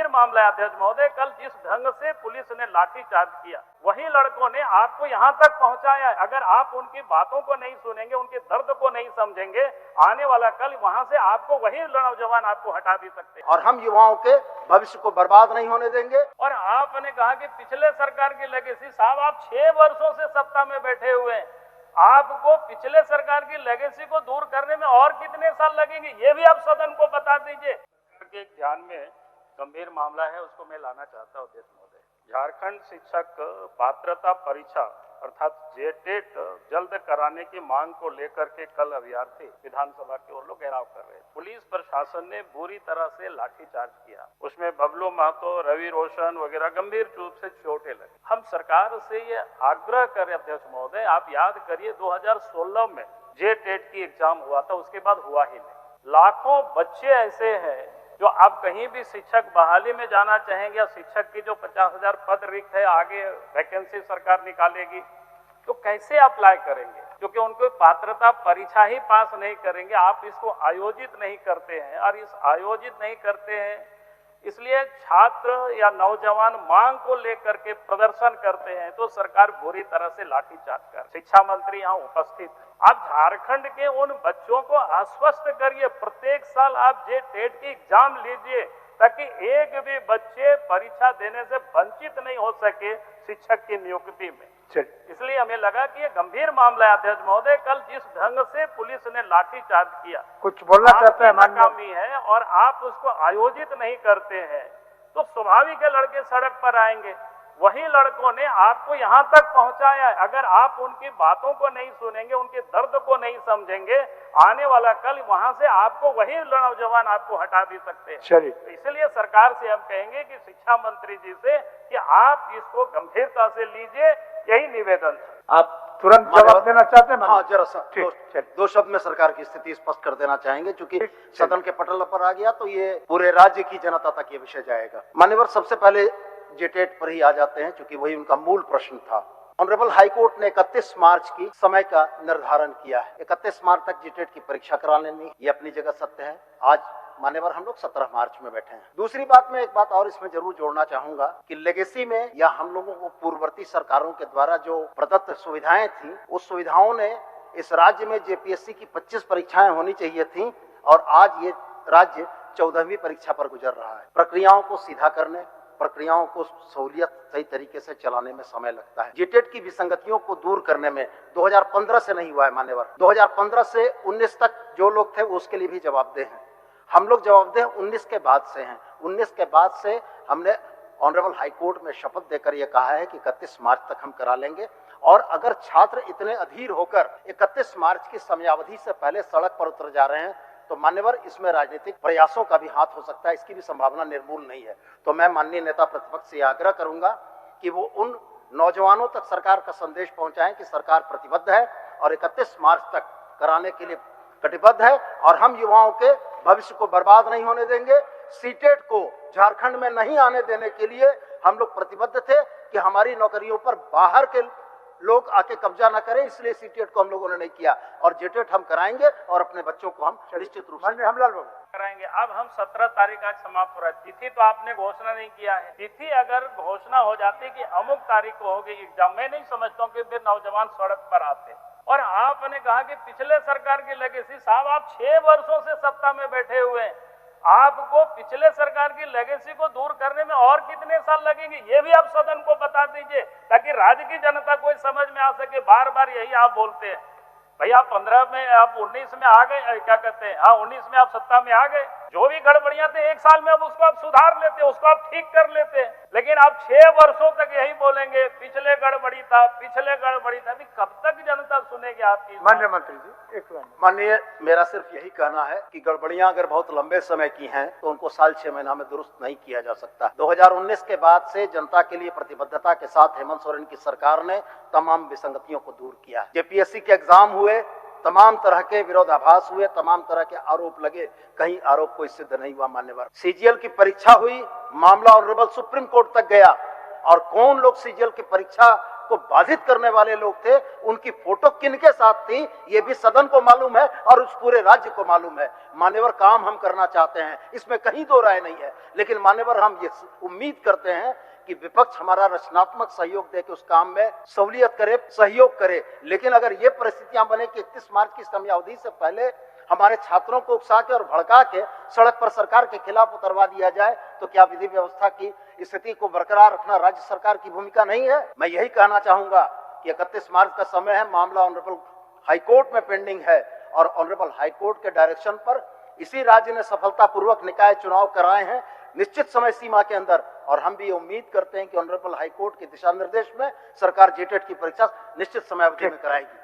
गंभीर मामला है अध्यक्ष महोदय। कल जिस ढंग से पुलिस ने लाठीचार्ज किया, वही लड़कों ने आपको यहाँ तक पहुँचाया। अगर आप उनकी बातों को नहीं सुनेंगे, उनके दर्द को नहीं समझेंगे, आने वाला कल वहाँ से आपको वही नौजवान आपको हटा भी सकते हैं। और हम युवाओं के भविष्य को बर्बाद नहीं होने देंगे। और आपने कहा कि पिछले सरकार की लेगेसी, साहब आप 6 वर्षों से सत्ता में बैठे हुए हैं, आपको पिछले सरकार की लेगेसी को दूर करने में और कितने साल लगेंगे, ये भी आप सदन को बता दीजिए। एक ध्यान में गंभीर मामला है, उसको मैं लाना चाहता हूँ अध्यक्ष महोदय। झारखंड शिक्षक पात्रता परीक्षा अर्थात जेटेट जल्द कराने की मांग को लेकर के कल अभ्यर्थी विधानसभा की ओर लोग घेराव कर रहे हैं। पुलिस प्रशासन ने बुरी तरह से लाठीचार्ज किया, उसमें बबलू महतो, रवि रोशन वगैरह गंभीर रूप से चोटें लगी। हम सरकार से ये आग्रह करें अध्यक्ष महोदय, आप याद करिए 2016 में जेटेट की एग्जाम हुआ था, उसके बाद हुआ ही नहीं। लाखों बच्चे ऐसे हैं जो आप कहीं भी शिक्षक बहाली में जाना चाहेंगे, या शिक्षक की जो 50,000 पद रिक्त है, आगे वैकेंसी सरकार निकालेगी, तो कैसे अप्लाई करेंगे? क्योंकि उनको पात्रता परीक्षा ही पास नहीं करेंगे। आप इसको आयोजित नहीं करते हैं, और इस आयोजित नहीं करते हैं इसलिए छात्र या नौजवान मांग को लेकर के प्रदर्शन करते हैं, तो सरकार बुरी तरह से लाठीचार्ज कर। शिक्षा मंत्री यहाँ उपस्थित है, आप झारखंड के उन बच्चों को आश्वस्त करिए, प्रत्येक साल आप जेटेट की एग्जाम लीजिए, ताकि एक भी बच्चे परीक्षा देने से वंचित नहीं हो सके शिक्षक की नियुक्ति में। इसलिए हमें लगा कि ये गंभीर मामला है अध्यक्ष महोदय। कल जिस ढंग से पुलिस ने लाठीचार्ज किया, कुछ बोलना चाहते हैं नाकामी है, और आप उसको आयोजित नहीं करते हैं, तो स्वाभाविक है लड़के सड़क पर आएंगे। वही लड़कों ने आपको यहाँ तक पहुँचाया है। अगर आप उनकी बातों को नहीं सुनेंगे, उनके दर्द को नहीं समझेंगे, आने वाला कल वहाँ से आपको वही नौजवान आपको हटा भी सकते हैं। तो इसलिए सरकार से हम कहेंगे कि शिक्षा मंत्री जी से कि आप इसको गंभीरता से लीजिए, यही निवेदन। आप तुरंत जवाब देना चाहते हैं? हाँ, जरा सा दो शब्द में सरकार की स्थिति स्पष्ट कर देना चाहेंगे, क्योंकि सदन के पटल पर आ गया तो ये पूरे राज्य की जनता तक ये विषय जाएगा। मान्यवर, सबसे पहले जेटेट पर ही आ जाते हैं, क्योंकि वही उनका मूल प्रश्न था। ऑनरेबल हाईकोर्ट ने 31 मार्च की समय का निर्धारण किया है। 31 मार्च तक जेटेट की परीक्षा करा लेनी, ये अपनी जगह सत्य है। आज मान्यवर हम लोग 17 मार्च में बैठे हैं। दूसरी बात, मैं एक बात और इसमें जरूर जोड़ना चाहूंगा कि लेगेसी में या हम लोगों को पूर्ववर्ती सरकारों के द्वारा जो प्रदत्त सुविधाएं थी, उस सुविधाओं ने इस राज्य में जेपीएससी की 25 परीक्षाएं होनी चाहिए थी, और आज ये राज्य 14वीं परीक्षा पर गुजर रहा है। प्रक्रियाओं को सीधा करने, प्रक्रियाओं को सहूलियत सही तरीके से चलाने में समय लगता है। जेटेट की विसंगतियों को दूर करने में 2015 से नहीं हुआ है मान्यवर। 2015 से 19 तक जो लोग थे वो उसके लिए भी जवाबदेह हैं। हम लोग जवाबदेह 19 के बाद से हैं। 19 के बाद से हमने ऑनरेबल हाईकोर्ट में शपथ देकर यह कहा है कि 31 मार्च तक हम करा लेंगे। और अगर छात्र इतने अधीर होकर 31 मार्च की समयावधि से पहले सड़क पर उतर जा रहे हैं, तो मान्यवर इसमें राजनीतिक प्रयासों का भी हाथ हो सकता है, इसकी भी संभावना निर्मूल नहीं है। तो मैं माननीय नेता प्रतिपक्ष से आग्रह करूंगा कि वो उन नौजवानों तक सरकार का संदेश पहुंचाएं कि सरकार प्रतिबद्ध है और 31 मार्च तक कराने के लिए कटिबद्ध है, और हम युवाओं के भविष्य को बर्बाद नहीं होने देंगे। सीटेट को झारखंड में नहीं आने देने के लिए हम लोग प्रतिबद्ध थे कि हमारी नौकरियों पर बाहर के लोग आके कब्जा न करें, इसलिए सीटेट को हम लोगों ने नहीं किया, और जेटेट हम कराएंगे और अपने बच्चों को हम निश्चित रूप से हमलाल बाबू कराएंगे। अब हम 17 तारीख आज समाप्त हो रहा है। तिथि तो आपने घोषणा नहीं किया है। तिथि अगर घोषणा हो जाती कि अमुक तारीख को होगी एग्जाम, मैं नहीं समझता हूँ कि फिर नौजवान सड़क पर आते। और आपने कहा कि पिछले सरकार की लेगेसी, साहब आप 6 वर्षों से सत्ता में बैठे हुए हैं, आपको पिछले सरकार की लेगेसी को दूर करने में और कितने साल लगेंगे, ये भी आप सदन को बता दीजिए, ताकि राज्य की जनता को समझ में आ सके। बार बार यही आप बोलते हैं, भैया 15 में आप 19 में आ गए, क्या कहते हैं, हाँ 19 में आप सत्ता में आ गए, जो भी गड़बड़ियां थे 1 साल में अब उसको आप सुधार लेते, उसको आप ठीक कर लेते। लेकिन आप 6 वर्षों तक यही बोलेंगे पिछले गड़बड़ी था, पिछले गड़बड़ी था। अभी कब तक जनता सुनेगी आपकी? माननीय मंत्री जी, एक माननीय, मेरा सिर्फ यही कहना है कि गड़बड़ियां अगर बहुत लंबे समय की हैं तो उनको साल 6 महीना में दुरुस्त नहीं किया जा सकता। 2019 के बाद से जनता के लिए प्रतिबद्धता के साथ हेमंत सोरेन की सरकार ने तमाम विसंगतियों को दूर किया। जेपीएससी के एग्जाम हुए, तमाम तरह के विरोधाभास हुए, तमाम तरह के आरोप लगे, कहीं आरोप कोई सिद्ध नहीं हुआ मान्यवर। सीजीएल की परीक्षा हुई, मामला ऑनरेबल सुप्रीम कोर्ट तक गया, और कौन लोग सीजीएल की परीक्षा को बाधित करने वाले लोग थे, उनकी फोटो किनके साथ थी ये भी सदन को मालूम है और उस पूरे राज्य को मालूम है। मान्यवर, काम हम करना चाहते हैं, इसमें कहीं दो राय नहीं है, लेकिन मान्यवर हम ये उम्मीद करते हैं कि विपक्ष हमारा रचनात्मक सहयोग दे के उस काम में सहूलियत करे, सहयोग करे। लेकिन अगर ये परिस्थितियां बने कि 31 मार्च की समयावधि से पहले हमारे छात्रों को उकसा के और भड़का के सड़क पर सरकार के खिलाफ उतरवा दिया जाए, तो क्या विधि व्यवस्था की स्थिति को बरकरार रखना राज्य सरकार की भूमिका नहीं है? मैं यही कहना चाहूंगा कि 31 मार्च का समय है, मामला ऑनरेबल हाईकोर्ट में पेंडिंग है और ऑनरेबल हाईकोर्ट के डायरेक्शन पर इसी राज्य ने सफलतापूर्वक निकाय चुनाव कराए हैं निश्चित समय सीमा के अंदर, और हम भी उम्मीद करते हैं कि ऑनरेबल हाईकोर्ट के दिशा निर्देश में सरकार जेटेट की परीक्षा निश्चित समयावधि में कराएगी।